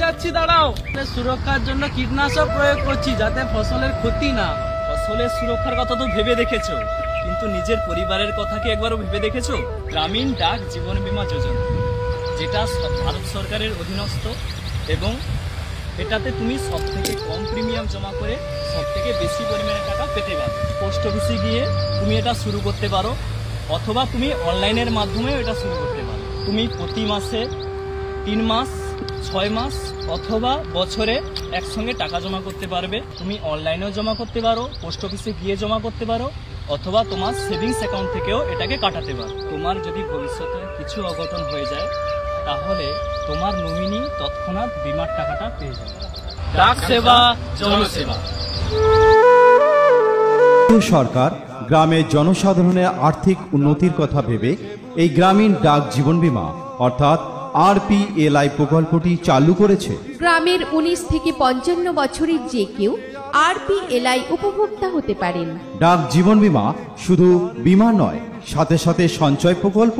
যাচ্ছি দাঁড়াও। সুরক্ষার জন্য কীটনাশক প্রয়োগ করছি যাতে ফসলের ক্ষতি না। ফসলের সুরক্ষার কথা তো ভেবে দেখেছো, কিন্তু নিজের পরিবারের কথা কি একবারও ভেবে দেখেছো? গ্রামীণ ডাক জীবন বীমা যোজনা, যেটা ভারত সরকারের অধীনস্থ, এবং এটাতে তুমি সব থেকে কম প্রিমিয়াম জমা করে সব থেকে বেশি পরিমাণে টাকা পেতে পারো। পোস্ট অফিসে গিয়ে তুমি এটা শুরু করতে পারো, অথবা তুমি অনলাইনের মাধ্যমেও এটা শুরু করতে পারো। তুমি প্রতি মাসে 3 মাস, 6 মাস অথবা বছরে একসঙ্গে টাকা জমা করতে পারবে। তুমি অনলাইনেও জমা করতে পারো, পোস্ট অফিসে গিয়ে জমা করতে পারো, অথবা তোমার সেভিংস অ্যাকাউন্ট থেকেও এটাকে কাটাতে পারো। তোমার যদি ভবিষ্যতে কিছু অঘটন হয়ে যায় তাহলে তোমার নমিনি তৎক্ষণাৎ বীমার টাকাটা পেয়ে যাবে। ডাক সেবা, জনসেবা। সরকার গ্রামের জনসাধারণের আর্থিক উন্নতির কথা ভেবে এই গ্রামীণ ডাক জীবন বীমা অর্থাৎ RPLI প্রকল্পটি চালু করেছে। গ্রামের 19 থেকে 55 বছরের যে কেউ RPLI উপভোক্তা হতে পারেন। ডাক জীবন বীমা শুধু বীমা নয়, সাথে সাথে সঞ্চয় প্রকল্প।